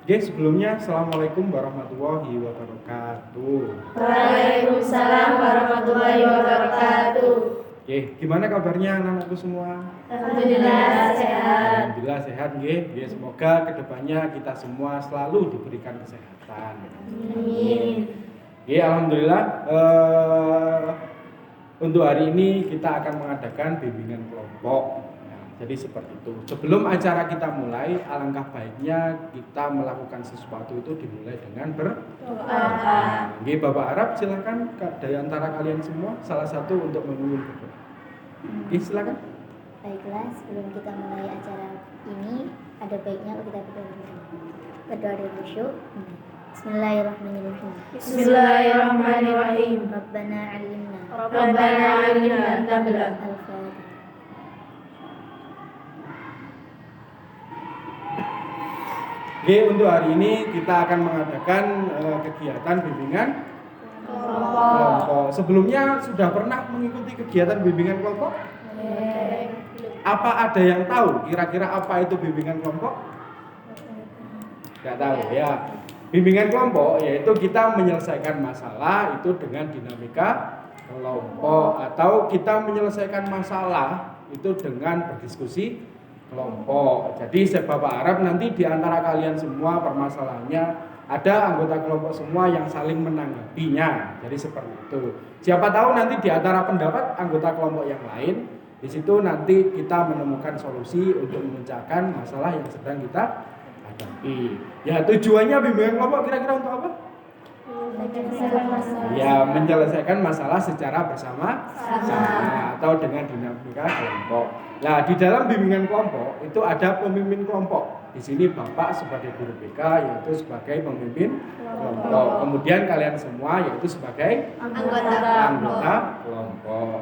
Oke, sebelumnya Assalamualaikum warahmatullahi wabarakatuh. Waalaikumsalam warahmatullahi wabarakatuh. Oke, gimana kabarnya anak-anakku semua? Alhamdulillah sehat. Alhamdulillah sehat, nggih. Ya, semoga kedepannya kita semua selalu diberikan kesehatan. Amin. Oke, alhamdulillah. Untuk hari ini kita akan mengadakan bimbingan kelompok. Jadi seperti itu. Sebelum acara kita mulai, alangkah baiknya kita melakukan sesuatu itu dimulai dengan berdoa. Nggih, Bapak Arab silakan dari antara kalian semua salah satu untuk memimpin berdoa. Nggih, silakan. Baiklah, sebelum kita mulai acara ini, ada baiknya kita berdoa dulu. Berdoa dari khusyuk. Bismillahirrahmanirrahim. Bismillahirrahmanirrahim. Rabbana 'allimna. Rabbana 'allimna tabla. Al-Fatihah. Oke, untuk hari ini kita akan mengadakan kegiatan bimbingan kelompok. Sebelumnya sudah pernah mengikuti kegiatan bimbingan kelompok? Apa ada yang tahu kira-kira apa itu bimbingan kelompok? Tidak tahu ya. Bimbingan kelompok yaitu kita menyelesaikan masalah itu dengan dinamika kelompok, atau kita menyelesaikan masalah itu dengan berdiskusi kelompok. Jadi Bapak Arab nanti di antara kalian semua permasalahannya ada anggota kelompok semua yang saling menanggapinya. Jadi seperti itu. Siapa tahu nanti di antara pendapat anggota kelompok yang lain, di situ nanti kita menemukan solusi untuk memecahkan masalah yang sedang kita hadapi. Ya, tujuannya bimbingan kelompok kira-kira untuk apa? Ya, menyelesaikan masalah secara bersama-sama atau dengan dinamika kelompok. Nah, di dalam bimbingan kelompok itu ada pemimpin kelompok. Di sini Bapak sebagai guru BK yaitu sebagai pemimpin kelompok. Kemudian kalian semua yaitu sebagai anggota kelompok.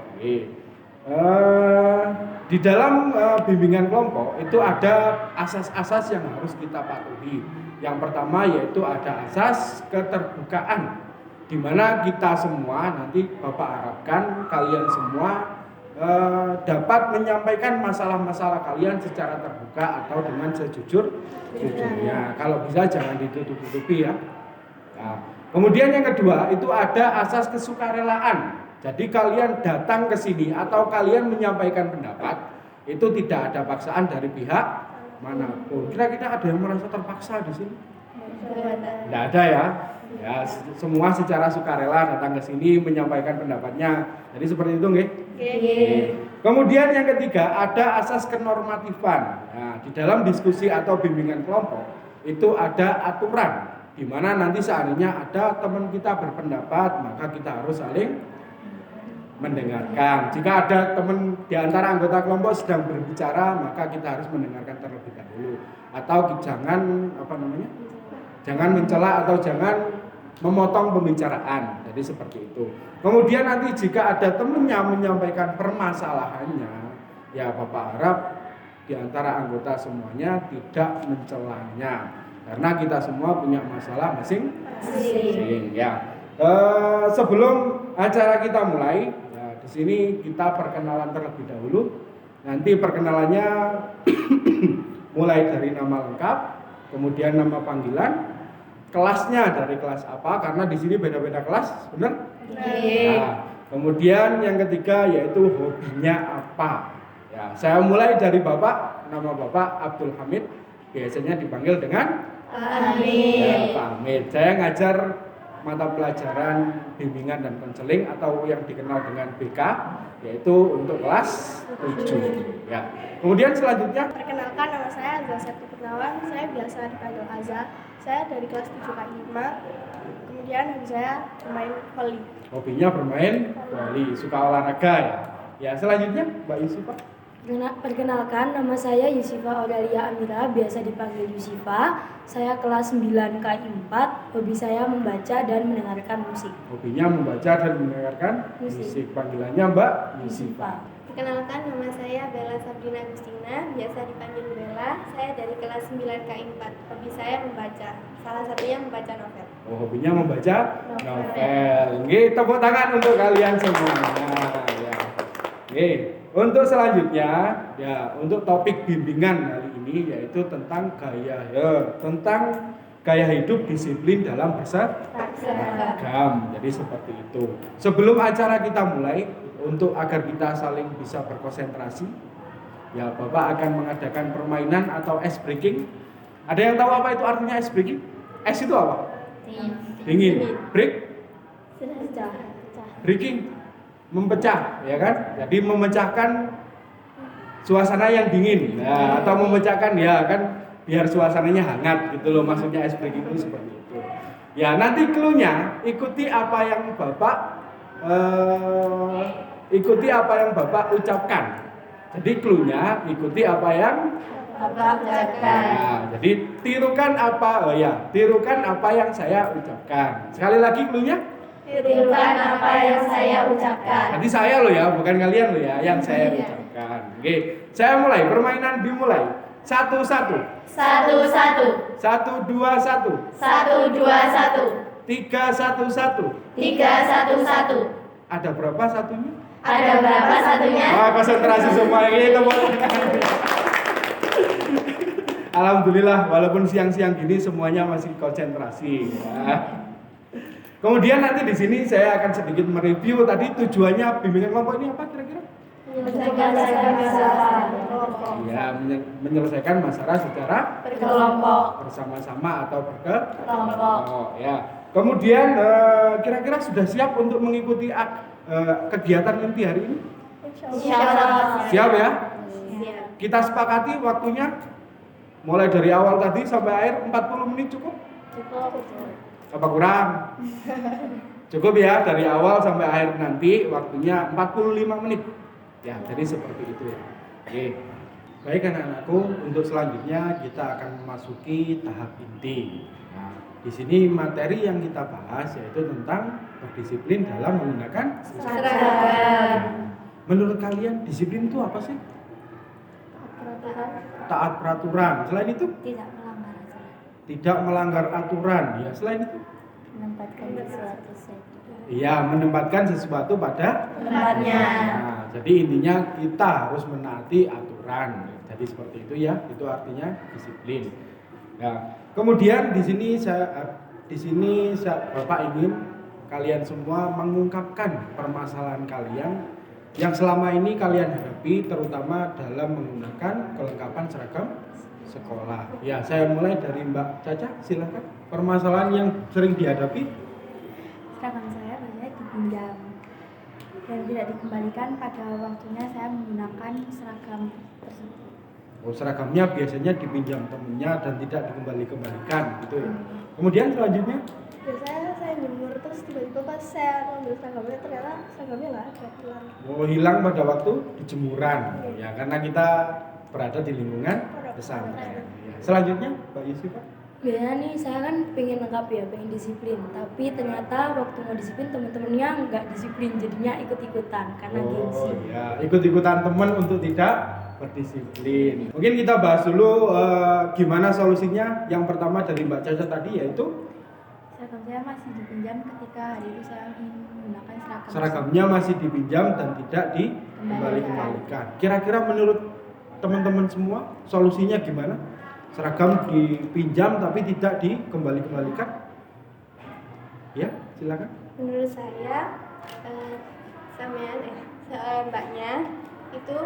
Di dalam bimbingan kelompok itu ada asas-asas yang harus kita patuhi. Yang pertama yaitu ada asas keterbukaan, di mana kita semua nanti Bapak harapkan kalian semua dapat menyampaikan masalah-masalah kalian secara terbuka atau dengan sejujur-jujurnya. Kalau bisa jangan ditutup-tutupi ya. Nah, kemudian yang kedua itu ada asas kesukarelaan. Jadi kalian datang ke sini atau kalian menyampaikan pendapat itu tidak ada paksaan dari pihak manapun. Kira-kira ada yang merasa terpaksa di sini? Tidak ada ya. Ya, semua secara sukarela datang ke sini menyampaikan pendapatnya. Jadi seperti itu, nggih? Nggih. Kemudian yang ketiga ada asas kenormatifan. Nah, di dalam diskusi atau bimbingan kelompok itu ada aturan di mana nanti seandainya ada teman kita berpendapat, maka kita harus saling mendengarkan. Jika ada teman di antara anggota kelompok sedang berbicara, maka kita harus mendengarkan terlebih dahulu. Atau jangan mencela atau jangan memotong pembicaraan. Jadi seperti itu. Kemudian nanti jika ada temannya menyampaikan permasalahannya, ya Bapak harap di antara anggota semuanya tidak mencelanya, karena kita semua punya masalah masing-masing. Ya. Sebelum acara kita mulai, di sini kita perkenalan terlebih dahulu. Nanti perkenalannya mulai dari nama lengkap, kemudian nama panggilan, kelasnya dari kelas apa, karena di sini beda-beda kelas, benar? Nah, kemudian yang ketiga yaitu hobinya apa. Ya, saya mulai dari Bapak, nama Bapak Abdul Hamid, biasanya dipanggil dengan Amin. Ya, Pak Hamid. Saya ngajar mata pelajaran bimbingan dan konseling atau yang dikenal dengan BK, yaitu untuk kelas 7. Ya. Kemudian selanjutnya Perkenalkan, nama saya Azza Septi Purnawan, saya biasa dipanggil Azza. Saya dari kelas 7 K5. Kemudian hobi saya bermain volley. hobinya bermain volley, suka olahraga ya. Ya, selanjutnya Mbak Yusufa. Perkenalkan, nama saya Yusifa Aurelia Amira, biasa dipanggil Yusifa. Saya kelas 9 KI4. Hobi saya membaca dan mendengarkan musik. Hobinya membaca dan mendengarkan musik. Panggilannya Mbak Yusifa. Perkenalkan, nama saya Bella Sabrina Agustina, biasa dipanggil Bella. Saya dari kelas 9 K4. Hobi saya membaca, salah satunya membaca novel. Oh, hobinya membaca novel. Nggih, tepuk tangan untuk kalian semuanya. Ya. Nggih. Untuk selanjutnya, ya, untuk topik bimbingan hari ini yaitu tentang gaya, ya, tentang gaya hidup disiplin dalam berseragam. Jadi seperti itu. Sebelum acara kita mulai, untuk agar kita saling bisa berkonsentrasi, ya Bapak akan mengadakan permainan atau ice breaking. Ada yang tahu apa itu artinya ice breaking? Ice itu apa? Dingin. Break? Breaking, memecah, ya kan? Jadi memecahkan suasana yang dingin, nah, atau memecahkan ya kan, biar suasananya hangat gitu loh, maksudnya ice breaking itu seperti itu. Ya nanti clue-nya ikuti apa yang Bapak ucapkan. Jadi clue-nya ikuti apa yang Bapak ucapkan. Nah, jadi tirukan apa yang saya ucapkan. Sekali lagi clue-nya. Tirukan apa yang saya ucapkan. Nanti saya loh ya, bukan kalian loh ya, yang saya ucapkan. Oke, saya mulai, permainan dimulai. 1-1. 1-1. 1-2-1. 1-2-1. 3-1-1. 3-1-1. Ada berapa satunya? Ada berapa satunya? Konsentrasi semua ini teman-teman. Alhamdulillah, walaupun siang-siang gini semuanya masih konsentrasi. Ya. Kemudian nanti di sini saya akan sedikit mereview tadi tujuannya bimbingan kelompok ini apa kira-kira? Menyelesaikan masalah Ya, menyelesaikan masalah secara berkelompok. bersama-sama atau berkelompok. Kelompok. Ya. Kemudian kira-kira sudah siap untuk mengikuti kegiatan inti hari ini? Insyaallah. Siap ya? Siap. Kita sepakati waktunya mulai dari awal tadi sampai akhir 40 menit cukup? Apa kurang? Cukup ya, dari awal sampai akhir nanti waktunya 45 menit. Ya, jadi seperti itu ya. Oke. Baik anak-anakku, untuk selanjutnya kita akan memasuki tahap inti. Nah, di sini materi yang kita bahas yaitu tentang berdisiplin dalam menggunakan Seragam. Menurut kalian disiplin itu apa sih? Taat peraturan. Selain itu? Tidak melanggar aturan. Tidak melanggar aturan. Ya, selain itu? Menempatkan sesuatu saja. Iya, menempatkan sesuatu pada Tempatnya. Nah, jadi intinya kita harus menaati aturan. Jadi seperti itu ya, itu artinya disiplin. Nah, kemudian di sini Bapak ingin kalian semua mengungkapkan permasalahan kalian yang selama ini kalian hadapi, terutama dalam menggunakan kelengkapan seragam sekolah. Ya, saya mulai dari Mbak Caca, silakan. Permasalahan yang sering dihadapi. Seragam saya biasanya dipinjam dan tidak dikembalikan pada waktunya saya menggunakan seragam tersebut. Oh, seragamnya biasanya dipinjam temennya dan tidak dikembalikan gitu ya. Kemudian selanjutnya, Biasanya saya jemur terus tiba-tiba pas saya ngambil seragamnya ternyata seragamnya nggak ada hilang. hilang pada waktu dijemuran. Ya, karena kita berada di lingkungan pesantren. Ya. Selanjutnya, Mbak Yusifah. Biasanya nih saya kan pengen lengkap ya, pengen disiplin. Tapi ternyata waktu mau disiplin teman-temannya nggak disiplin, jadinya ikut-ikutan karena gengsi. Ya, ikut-ikutan teman untuk tidak berdisiplin. Mungkin kita bahas dulu gimana solusinya. Yang pertama dari Mbak Caca tadi yaitu Seragam saya masih dipinjam ketika hari itu saya ingin menggunakan seragam. seragamnya masih dipinjam dan tidak dikembalikan. Kira-kira menurut teman-teman semua solusinya gimana? Seragam dipinjam tapi tidak dikembalikan? Ya, silakan. Menurut saya mbaknya itu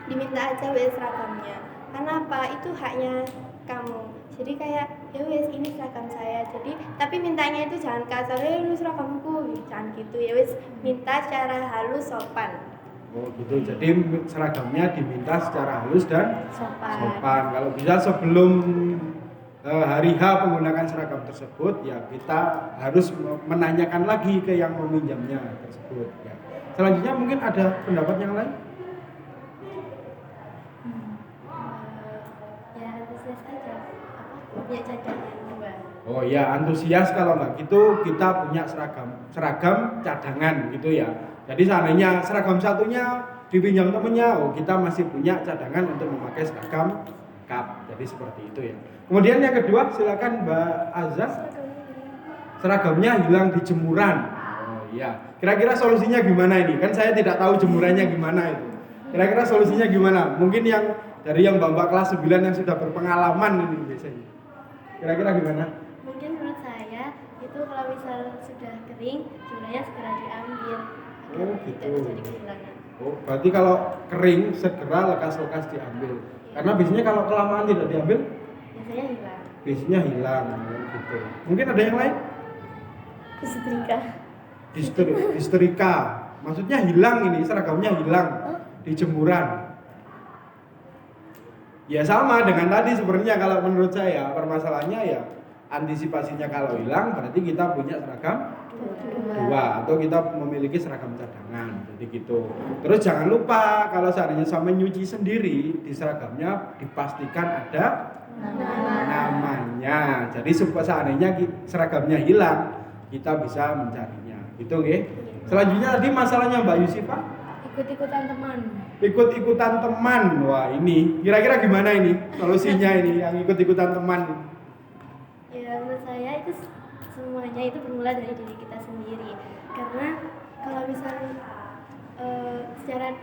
diminta aja wes seragamnya. Karena apa? Itu haknya kamu. Jadi kayak ya wes ini seragam saya. Jadi tapi mintanya itu jangan kasar, lu seragamku, jangan gitu. Ya wes minta secara halus sopan. Oh gitu, jadi seragamnya diminta secara halus dan Sopan. Kalau bisa sebelum hari H menggunakan seragam tersebut, ya kita harus menanyakan lagi ke yang meminjamnya tersebut. Ya. Selanjutnya mungkin ada pendapat yang lain? Ya antusias aja. Punya cadangan dua. Oh ya, antusias. Kalau nggak gitu kita punya seragam cadangan gitu ya. Jadi seandainya seragam satunya dipinjam temennya, oh kita masih punya cadangan untuk memakai seragam kap. Jadi seperti itu ya. Kemudian yang kedua, silakan Mbak Azaz. Seragamnya hilang di jemuran. Oh iya. Kira-kira solusinya gimana ini? Kan saya tidak tahu jemurannya gimana itu. Kira-kira solusinya gimana? Mungkin yang dari yang Mbak kelas 9 yang sudah berpengalaman ini biasanya. Kira-kira gimana? Mungkin menurut saya itu kalau misal sudah kering, jumlahnya segera diambil agar Oh, tidak gitu. terjadi kehilangan. Oh, berarti kalau kering segera lekas-lekas diambil. Karena biasanya kalau kelamaan tidak diambil, Biasanya hilang. biasanya hilang gitu. Mungkin ada yang lain? Setrika. Histerika. Maksudnya hilang ini, seragamnya hilang di jemuran. Ya sama dengan tadi sebenarnya kalau menurut saya permasalahannya ya antisipasinya kalau hilang berarti kita punya seragam dua atau kita memiliki seragam cadangan jadi gitu. Terus jangan lupa kalau seandainya sama nyuci sendiri di seragamnya dipastikan ada namanya. Jadi supaya seandainya seragamnya hilang kita bisa mencarinya. Gitu nggih. Selanjutnya tadi masalahnya Mbak Yusifa Ikut-ikutan teman. ikut-ikutan teman. Wah, ini kira-kira gimana ini solusinya ini yang ikut-ikutan teman? Ya menurut saya itu semuanya itu bermula dari diri kita sendiri. Karena kalau misalnya secara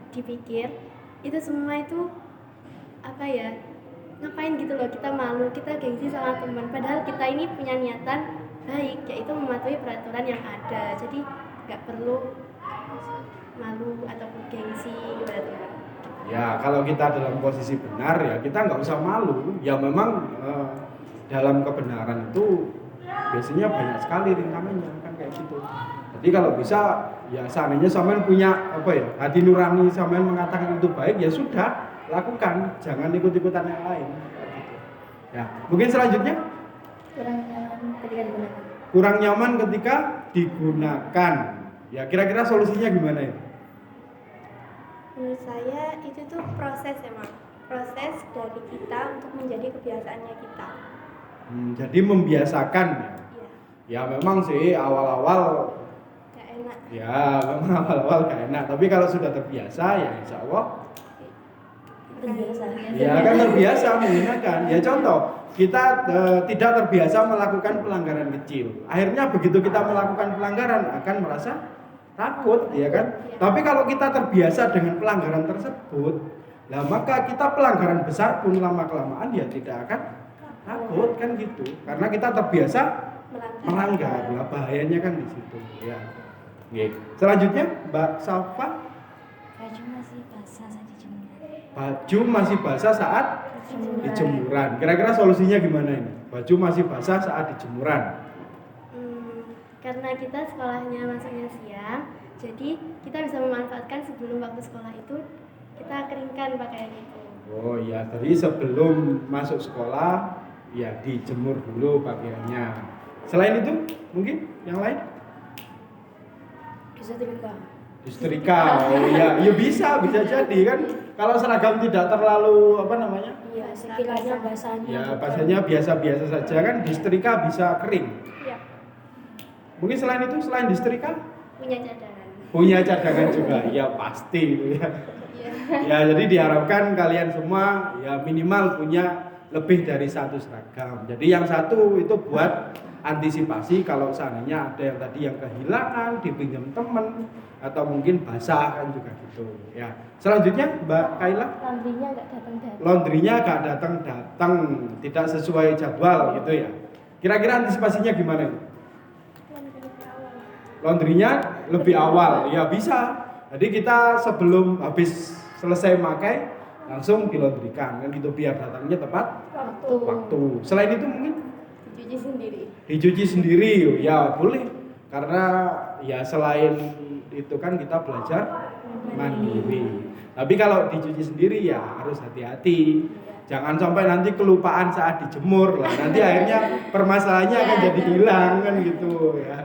dipikir itu semua itu apa ya? Ngapain gitu loh kita malu, kita gengsi sama teman. Padahal kita ini punya niatan baik, yaitu mematuhi peraturan yang ada. Jadi nggak perlu malu ataupun gengsi kepada teman. Ya, kalau kita dalam posisi benar ya kita nggak usah malu. Ya memang dalam kebenaran itu biasanya banyak sekali rintangannya kan kayak gitu. Jadi kalau bisa ya seandainya sampean punya apa ya hati nurani sampean mengatakan itu baik ya sudah lakukan, jangan ikut-ikutan yang lain. Gitu. Ya, mungkin selanjutnya Kurang nyaman ketika digunakan. kurang nyaman ketika digunakan. Ya kira-kira solusinya gimana ya? Menurut saya itu tuh proses emang proses dari kita untuk menjadi kebiasaannya kita. Jadi membiasakan ya. Iya, Ya memang sih awal-awal gak enak. ya memang awal-awal gak enak. Tapi kalau sudah terbiasa ya insya Allah Terbiasa. ya kan terbiasa menggunakan. Ya contoh kita tidak terbiasa melakukan pelanggaran kecil. Akhirnya begitu kita melakukan pelanggaran akan merasa takut, ya kan? Tapi kalau kita terbiasa dengan pelanggaran tersebut, lah maka kita pelanggaran besar pun lama kelamaan ya tidak akan takut kan gitu. Karena kita terbiasa melanggar. Lah bahayanya kan di situ, ya. Oke. Selanjutnya Mbak Safa, Baju masih basah saat dijemur. baju masih basah saat di jemuran. Kira-kira solusinya gimana ini? Baju masih basah saat di jemuran. Karena kita sekolahnya masuknya siang, jadi kita bisa memanfaatkan sebelum waktu sekolah itu kita keringkan pakaian itu. Oh iya, tadi sebelum masuk sekolah ya dijemur dulu pakaiannya. Selain itu mungkin yang lain? Bisa terbuka. Disetrika. Oh iya, ya bisa jadi kan. Kalau seragam tidak terlalu apa namanya? Iya, sekiranya basahnya. Ya basahnya biasa-biasa saja kan disetrika bisa kering. Iya, Mungkin selain itu, selain disetrika punya cadangan. punya cadangan juga. Ya pasti ya. Iya. Ya jadi diharapkan kalian semua ya minimal punya lebih dari satu seragam. Jadi yang satu itu buat antisipasi kalau seandainya ada yang tadi yang kehilangan, dipinjam temen atau mungkin basah kan juga gitu. Ya. Selanjutnya Mbak Kaila, Laundrynya nggak datang-datang. laundrynya gak datang-datang, tidak sesuai jadwal gitu ya. Kira-kira antisipasinya gimana itu? Laundrynya lebih awal, ya bisa. Jadi kita sebelum habis selesai pakai langsung dilaundrykan kan gitu biar datangnya tepat waktu. Selain itu mungkin Dicuci sendiri. dicuci sendiri, ya boleh. Karena ya selain itu kan kita belajar mandiri. Tapi kalau dicuci sendiri ya harus hati-hati. Jangan sampai nanti kelupaan saat dijemur lah. Nanti akhirnya permasalahannya akan jadi hilang kan gitu ya.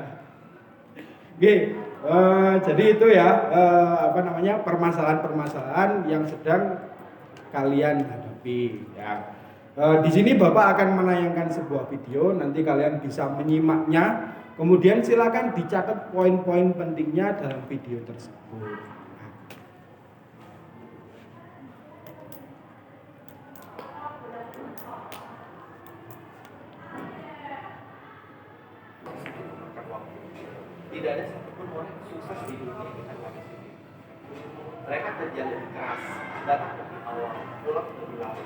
Oke, jadi itu ya permasalahan-permasalahan yang sedang kalian hadapi ya. Di sini Bapak akan menayangkan sebuah video, nanti kalian bisa menyimaknya. Kemudian silakan dicatat poin-poin pentingnya dalam video tersebut. Tidak ada satupun orang yang sukses di dunia ini tanpa disiplin. Mereka kerja lebih keras, datang lebih awal, pulang lebih lama,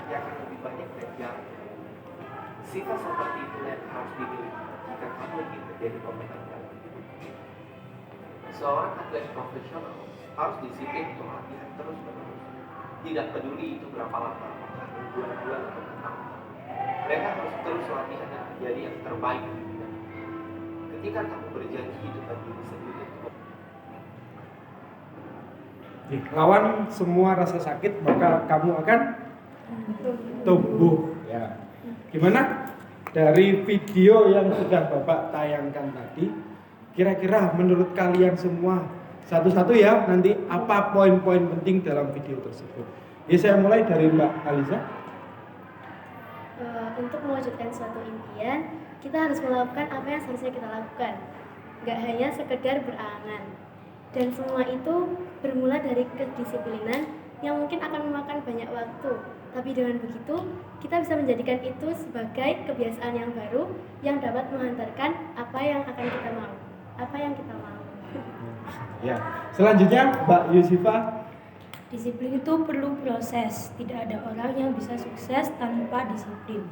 yang akan lebih banyak belajar. sifat seperti itu yang harus dimiliki jika kamu ingin menjadi pemain dalam hidup. Seorang atlet profesional harus disiplin untuk latihan terus menerus. Tidak peduli itu berapa lama, apakah bulan-bulan atau tahun. Mereka harus terus latihan dan menjadi yang terbaik di bidang. Ketika kamu berjanji dengan diri sendiri, lawan semua rasa sakit maka kamu akan tumbuh. Ya. Gimana? Dari video yang sudah Bapak tayangkan tadi, kira-kira menurut kalian semua satu-satu ya nanti apa poin-poin penting dalam video tersebut? Ya saya mulai dari Mbak Aliza. Untuk mewujudkan suatu impian, kita harus melakukan apa yang seharusnya kita lakukan. Nggak hanya sekedar berangan. Dan semua itu bermula dari kedisiplinan yang mungkin akan memakan banyak waktu. Tapi dengan begitu, kita bisa menjadikan itu sebagai kebiasaan yang baru yang dapat menghantarkan apa yang akan kita mau. Apa yang kita mau. Ya. Selanjutnya Mbak Yusifa. Disiplin itu perlu proses. Tidak ada orang yang bisa sukses tanpa disiplin.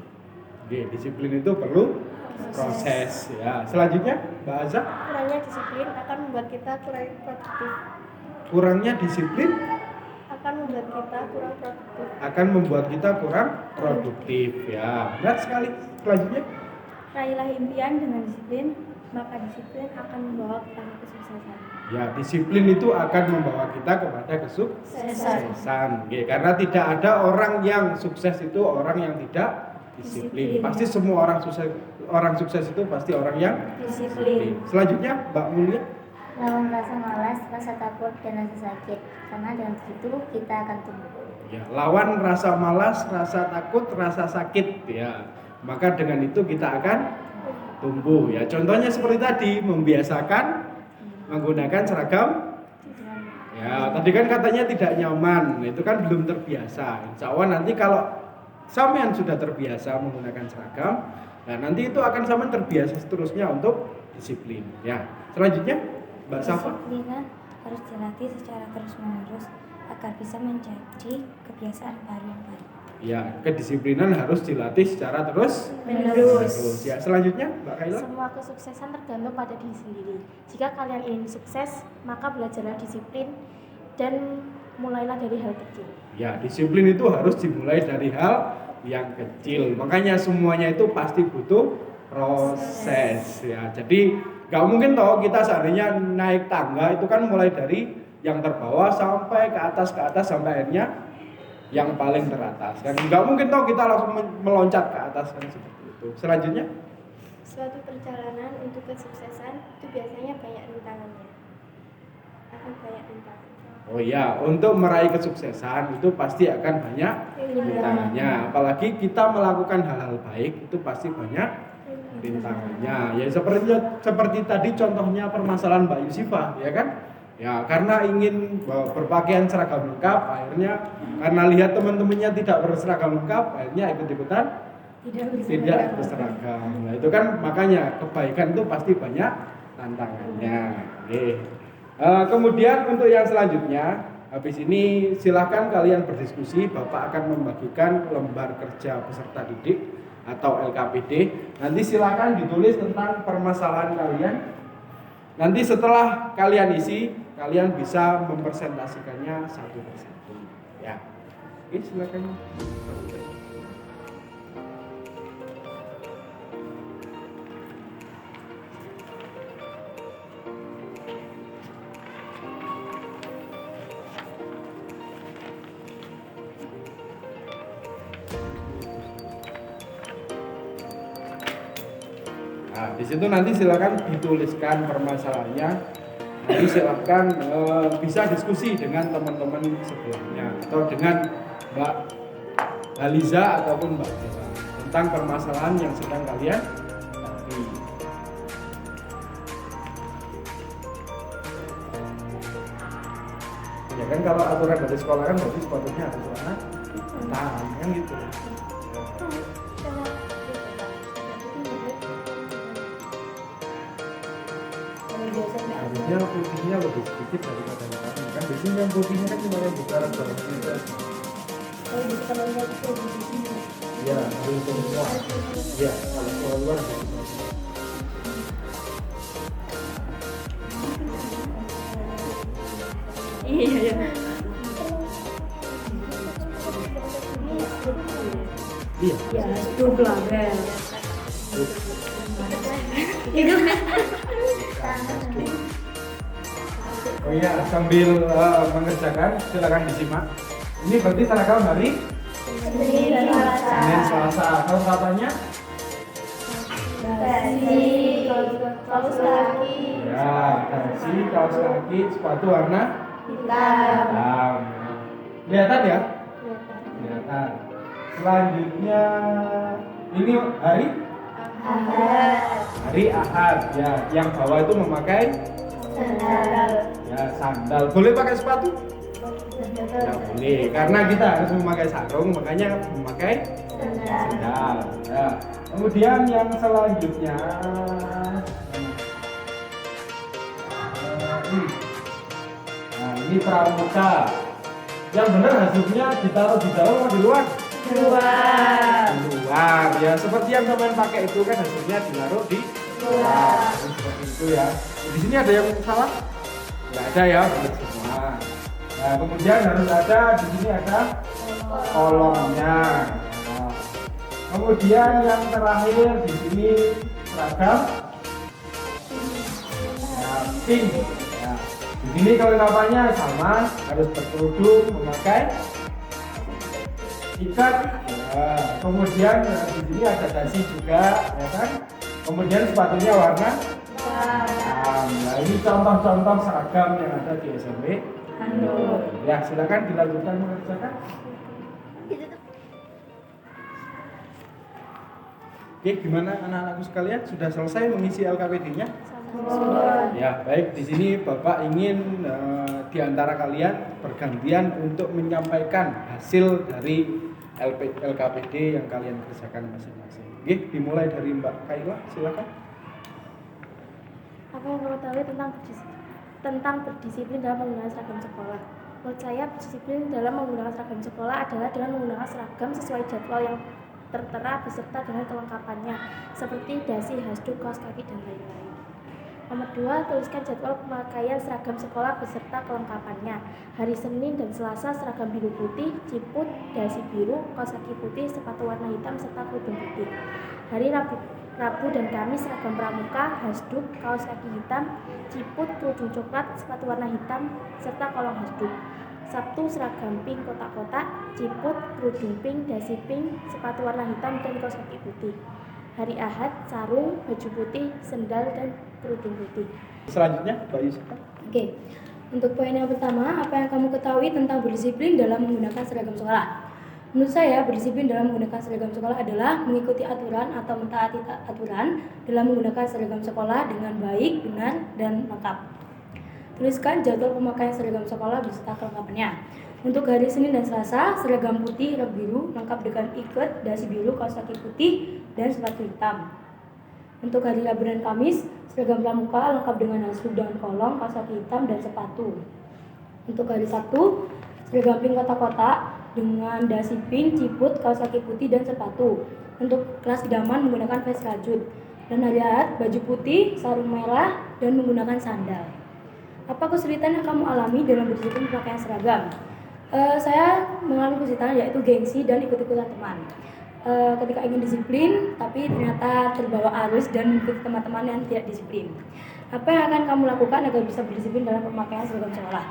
Oke, disiplin itu perlu proses. Ya. Selanjutnya Mbak Azza. Kurangnya disiplin akan membuat kita kurang produktif. Kurangnya disiplin Akan membuat kita kurang produktif. produktif. Ya, benar sekali. Selanjutnya. Raihlah impian dengan disiplin, maka disiplin akan membawa kepada kesuksesan. Ya, disiplin itu akan membawa kita kepada kesuksesan. Oke, karena tidak ada orang yang sukses itu orang yang tidak disiplin. Pasti semua orang sukses itu pasti orang yang disiplin. Selanjutnya, Mbak Mulia. Lawan rasa malas, rasa takut, dan rasa sakit. Karena dengan begitu kita akan tumbuh. Ya, lawan rasa malas, rasa takut, rasa sakit. Ya, maka dengan itu kita akan tumbuh. Ya, contohnya seperti tadi, membiasakan menggunakan seragam. Ya, tadi kan katanya tidak nyaman. Itu kan belum terbiasa. Insya Allah nanti kalau sampean sudah terbiasa menggunakan seragam, nah nanti itu akan sampean terbiasa seterusnya untuk disiplin. Ya, selanjutnya. Mbak Safa. Disiplin harus dilatih secara terus-menerus agar bisa menjadi kebiasaan baru yang baik. Ya, kedisiplinan harus dilatih secara terus-menerus. Ya, selanjutnya Mbak Kaila. Semua kesuksesan tergantung pada diri sendiri. Jika kalian ingin sukses, maka belajarlah disiplin dan mulailah dari hal kecil. Ya, disiplin itu harus dimulai dari hal yang kecil. Makanya semuanya itu pasti butuh proses. Ya, jadi gak mungkin toh kita seandainya naik tangga itu kan mulai dari yang terbawah sampai ke atas sampai akhirnya yang paling teratas. Kan gak mungkin toh kita langsung meloncat ke atas kan seperti itu. Selanjutnya, Suatu perjalanan untuk kesuksesan itu biasanya banyak rintangannya. Akan banyak rintangan. oh iya, untuk meraih kesuksesan itu pasti akan banyak rintangannya. Apalagi kita melakukan hal-hal baik itu pasti banyak rintangannya. Ya seperti tadi contohnya permasalahan Mbak Yusifa, ya kan? Ya karena ingin berpakaian seragam lengkap, akhirnya karena lihat teman-temannya tidak berseragam lengkap, akhirnya ikut-ikutan tidak berseragam. Nah itu kan makanya kebaikan itu pasti banyak tantangannya. Oke. Kemudian untuk yang selanjutnya, habis ini silahkan kalian berdiskusi. Bapak akan membagikan lembar kerja peserta didik atau LKPD. Nanti silakan ditulis tentang permasalahan kalian. Nanti setelah kalian isi, kalian bisa mempresentasikannya satu persatu. Ya, oke silakan. Nah, di situ nanti silakan dituliskan permasalahannya. Nanti silakan bisa diskusi dengan teman-teman sebelumnya atau dengan Mbak Aliza ataupun Mbak Desa tentang permasalahan yang sedang kalian hadapi. Ya kan kalau aturan dari sekolah kan berarti sepatutnya harus warna hitam kan gitu. Harusnya putihnya lebih sedikit daripada hitamnya kan biasanya yang putihnya kan cuma yang besar kalau kita Ya, harus semua. Ya, kalau sekolah luar harus semua. Iya. Iya. Ya, itu label. Oh iya, sambil mengerjakan silakan disimak. Ini berarti seragam hari Senin Selasa. Kalau katanya? kaos kaki Ya, dasi, kaos kaki, sepatu warna hitam. Kelihatan ya? Kelihatan. Selanjutnya ini hari hari Ahad ya. Yang bawah itu memakai sandal. Boleh pakai sepatu? Ya boleh, karena kita harus memakai sarung, makanya memakai sandal. Ya. Kemudian yang selanjutnya ini pramuka. Yang benar hasilnya ditaruh di dalam atau di luar? Di luar ya, seperti yang kalian pakai itu kan hasilnya ditaruh di luar. Seperti itu ya. Di sini ada yang salah? Nggak ada ya, benar semua. Nah, kemudian harus ada di sini ada kolomnya. Nah, kemudian yang terakhir di sini seragam pink. Ya. Di sini kelengkapannya sama, harus berkerudung, memakai ikat. Ya. Kemudian di sini ada dasi juga, ya kan? Kemudian sepatunya warna hitam. Nah, ini contoh-contoh seragam yang ada di SMP. Ya, silakan dilanjutkan mengerjakan. Oke, gimana anak-anakku sekalian? Sudah selesai mengisi LKPD-nya? Ya, baik. Di sini Bapak ingin di antara kalian bergantian untuk menyampaikan hasil dari LKPD yang kalian kerjakan masing-masing. Oke, dimulai dari Mbak Kaila, silakan. Apa yang kamu tahu tentang berdisiplin dalam menggunakan seragam sekolah? Menurut saya, berdisiplin dalam menggunakan seragam sekolah adalah dengan menggunakan seragam sesuai jadwal yang tertera beserta dengan kelengkapannya seperti dasi, hasduk, kaos kaki, dan lain-lain. Nomor 2, tuliskan jadwal pemakaian seragam sekolah beserta kelengkapannya. Hari Senin dan Selasa seragam biru putih, ciput, dasi biru, kaos kaki putih, sepatu warna hitam, serta kerudung putih. Hari Rabu dan Kamis seragam pramuka, hasduk, kaos kaki hitam, ciput, kerudung coklat, sepatu warna hitam, serta kolong hasduk. Sabtu seragam pink kotak-kotak, ciput, kerudung pink, dasi pink, sepatu warna hitam, dan kaos kaki putih. Hari Ahad sarung, baju putih, sendal, dan kerudung putih. Selanjutnya, Mbak Yusufa. Oke. Untuk poin yang pertama, apa yang kamu ketahui tentang berdisiplin dalam menggunakan seragam sekolah? Menurut saya, berdisiplin dalam menggunakan seragam sekolah adalah mengikuti aturan atau mentaati aturan dalam menggunakan seragam sekolah dengan baik, benar, dan lengkap. Tuliskan jadwal pemakaian seragam sekolah beserta kelengkapannya. Untuk hari Senin dan Selasa, seragam putih, rok biru, lengkap dengan ikat, dasi biru, kaos kaki putih, dan sepatu hitam. Untuk hari Rabu dan Kamis, seragam pramuka lengkap dengan hasduk dan kolong, kaos kaki hitam, dan sepatu. Untuk hari Sabtu, seragam pink kotak-kotak dengan dasi pink, ciput, kaos kaki putih, dan sepatu. Untuk kelas idaman menggunakan vest rajut. Dan hari Ahad, baju putih, sarung merah, dan menggunakan sandal. Apa kesulitan yang kamu alami dalam berdisiplin pemakaian seragam? Saya mengalami kesulitan yaitu gengsi dan ikut-ikutan teman. Ketika ingin disiplin, tapi ternyata terbawa arus dan mengikuti teman-teman yang tidak disiplin. Apa yang akan kamu lakukan agar bisa berdisiplin dalam pemakaian seragam sekolah?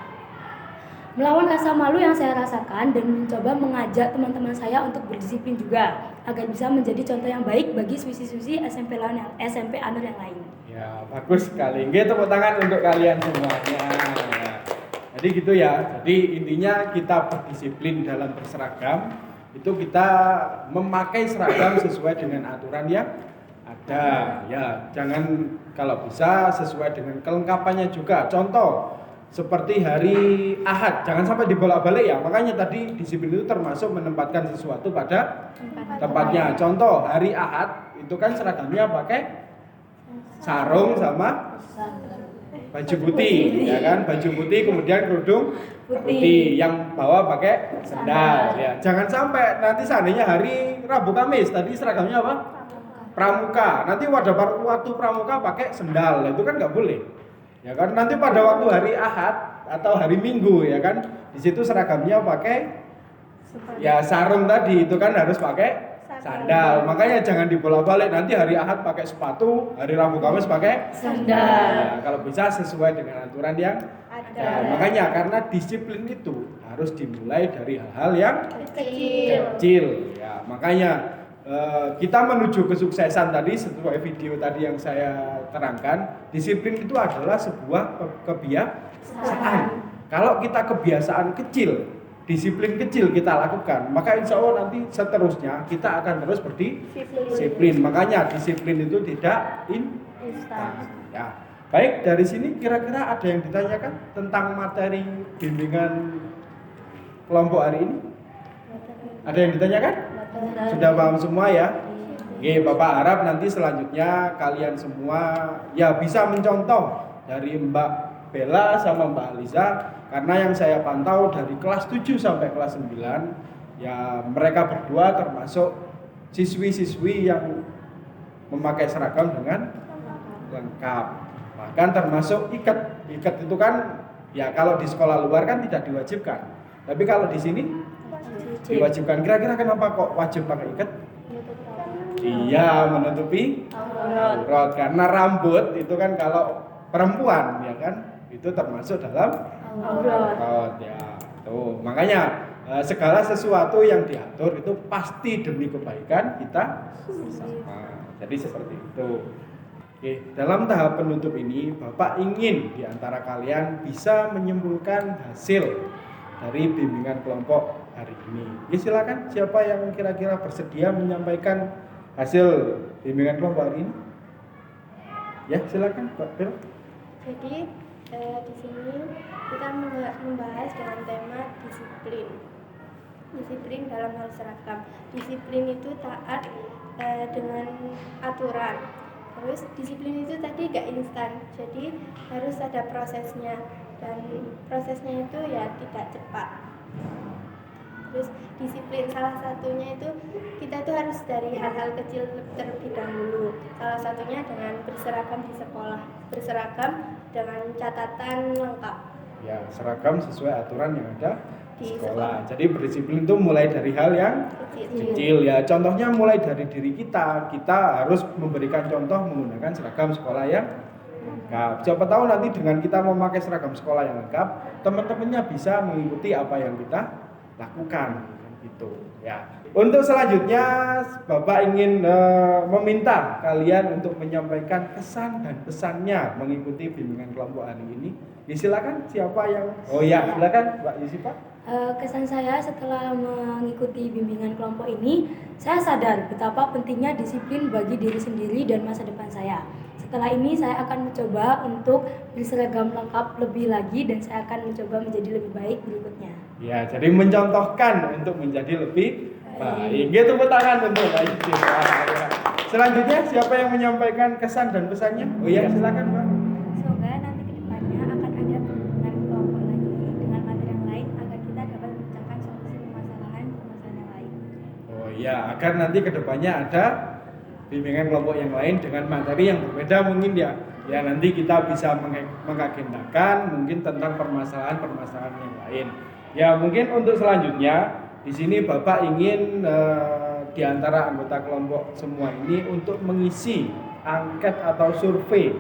Melawan rasa malu yang saya rasakan dan mencoba mengajak teman-teman saya untuk berdisiplin juga agar bisa menjadi contoh yang baik bagi siswi-siswi SMP Anur yang lain. Ya, bagus sekali. Nggih, tepuk tangan untuk kalian semuanya. Jadi gitu ya. Jadi intinya kita berdisiplin dalam berseragam. Itu kita memakai seragam sesuai dengan aturan yang ada. Ya, jangan kalau bisa sesuai dengan kelengkapannya juga. Contoh seperti hari Ahad, jangan sampai dibolak-balik ya. Makanya tadi disiplin itu termasuk menempatkan sesuatu pada tempatnya. Contoh hari Ahad itu kan seragamnya pakai sarung sama baju putih, ya kan? Baju putih kemudian kerudung putih, yang bawah pakai sandal. Ya, jangan sampai nanti seandainya hari Rabu Kamis tadi seragamnya apa? Pramuka. Nanti waktu pramuka pakai sandal, itu kan nggak boleh. Ya kan? Nanti pada waktu hari Ahad atau hari Minggu, ya kan? Di situ seragamnya pakai ya sarung tadi, itu kan harus pakai sandal. Makanya jangan dibolak-balik, nanti hari Ahad pakai sepatu, hari Rabu Kamis pakai Sandal. ya, kalau bisa sesuai dengan aturan yang ada. Makanya karena disiplin itu harus dimulai dari hal-hal yang kecil. Ya, makanya kita menuju kesuksesan tadi sesuai video tadi yang saya terangkan, disiplin itu adalah sebuah kebiasaan. Kalau kita kebiasaan kecil, disiplin kecil kita lakukan, maka insya Allah nanti seterusnya kita akan terus berdisiplin. Makanya disiplin itu tidak instan. Ya. Baik, dari sini kira-kira ada yang ditanyakan tentang materi bimbingan kelompok hari ini? Ada yang ditanyakan? Sudah paham semua ya? Oke, Bapak harap nanti selanjutnya kalian semua ya bisa mencontoh dari Mbak Bella sama Mbak Aliza. Karena yang saya pantau dari kelas 7 sampai kelas 9, ya mereka berdua termasuk siswi-siswi yang memakai seragam dengan lengkap. Bahkan termasuk ikat. Ikat itu kan ya kalau di sekolah luar kan tidak diwajibkan. Tapi kalau di sini diwajibkan. Kira-kira kenapa kok wajib pakai ikat? Iya, menutupi aurat. Karena rambut itu kan kalau perempuan ya kan itu termasuk dalam aurat ya. Tuh, makanya segala sesuatu yang diatur itu pasti demi kebaikan kita bersama. Jadi seperti itu. Oke, dalam tahap penutup ini Bapak ingin di antara kalian bisa menyimpulkan hasil dari bimbingan kelompok hari ini. Ya, silakan, siapa yang kira-kira bersedia menyampaikan hasil bimbingan kelompok hari ini? Ya, silakan, Pak Bel. Jadi di sini kita membahas dengan tema disiplin. Disiplin dalam hal seragam. Disiplin itu taat dengan aturan. Terus disiplin itu tadi gak instan, jadi harus ada prosesnya, dan prosesnya itu ya tidak cepat. Terus disiplin salah satunya itu kita tuh harus dari hal-hal kecil terlebih dahulu. Salah satunya dengan berseragam di sekolah, berseragam dengan catatan lengkap. Ya, seragam sesuai aturan yang ada di sekolah. Jadi berdisiplin itu mulai dari hal yang kecil ya. Contohnya mulai dari diri kita. Kita harus memberikan contoh menggunakan seragam sekolah yang lengkap. Siapa tahu nanti dengan kita memakai seragam sekolah yang lengkap, teman-temannya bisa mengikuti apa yang kita lakukan gitu ya. Untuk selanjutnya Bapak ingin meminta kalian untuk menyampaikan kesan dan pesannya mengikuti bimbingan kelompok hari ini. Ya, silakan, siapa yang silakan Mbak Yusifa. Kesan saya setelah mengikuti bimbingan kelompok ini, saya sadar betapa pentingnya disiplin bagi diri sendiri dan masa depan saya. Setelah ini saya akan mencoba untuk berseragam lengkap lebih lagi dan saya akan mencoba menjadi lebih baik berikutnya. Ya, jadi mencontohkan untuk menjadi lebih baik. Gitu, tepuk tangan untuk Mbak Yusifa. Selanjutnya siapa yang menyampaikan kesan dan pesannya? Oh iya, silakan Mbak. Semoga nanti kedepannya akan ada bimbingan kelompok lagi dengan materi yang lain agar kita dapat memecahkan solusi permasalahan yang lain. Oh iya, agar nanti kedepannya ada bimbingan kelompok yang lain dengan materi yang berbeda mungkin ya. Ya, nanti kita bisa mengagendakan mungkin tentang permasalahan-permasalahan yang lain. Ya, mungkin untuk selanjutnya di sini Bapak ingin di antara anggota kelompok semua ini untuk mengisi angket atau survei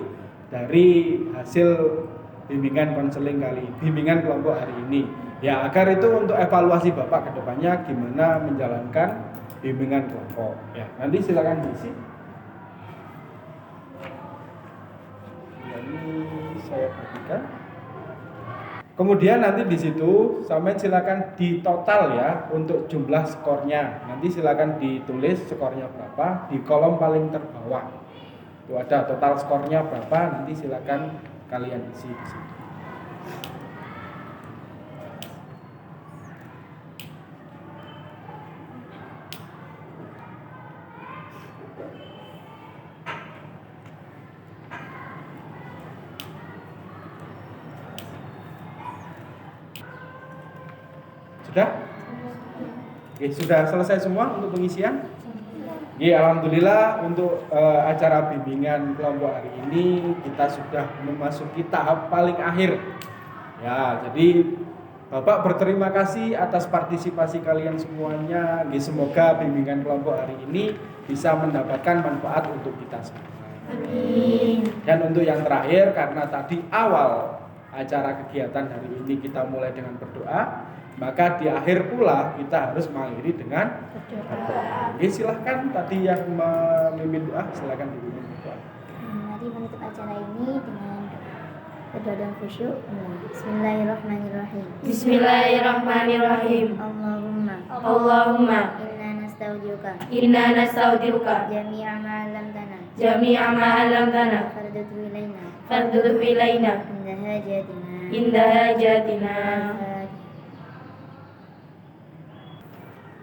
dari hasil bimbingan konseling bimbingan kelompok hari ini. Ya, agar itu untuk evaluasi Bapak ke depannya gimana menjalankan bimbingan kelompok. Ya, nanti silakan diisi. Ini saya bagikan. Kemudian nanti di situ sampai silakan di total ya untuk jumlah skornya. Nanti silakan ditulis skornya berapa di kolom paling terbawah. Itu ada total skornya berapa, nanti silakan kalian isi di situ. Sudah? Oke, sudah selesai semua untuk pengisian? Ya, alhamdulillah untuk acara bimbingan kelompok hari ini kita sudah memasuki tahap paling akhir. Ya, jadi Bapak berterima kasih atas partisipasi kalian semuanya. Semoga bimbingan kelompok hari ini bisa mendapatkan manfaat untuk kita semua. Amin. Dan untuk yang terakhir, karena tadi awal acara kegiatan hari ini kita mulai dengan berdoa, maka di akhir pula kita harus mengakhiri dengan berdoa. Oke, silahkan tadi yang memimpin doa, silahkan dipimpin doa. Mari menutup acara ini dengan berdoa dan khusyuk. Bismillahirrahmanirrahim. Bismillahirrahmanirrahim. Allahumma inna nastaudiuka jami'a ma 'allamtana fardudhu ilaina inda hajatina.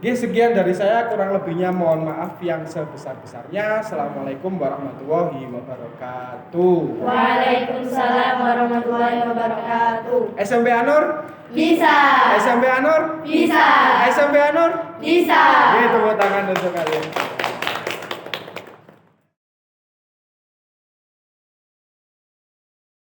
Oke, sekian dari saya, kurang lebihnya mohon maaf yang sebesar-besarnya. Assalamualaikum warahmatullahi wabarakatuh. Waalaikumsalam warahmatullahi wabarakatuh. SMP Anur? Bisa. SMP Anur? Bisa. SMP Anur? Bisa. Oke, tepuk tangan untuk kalian.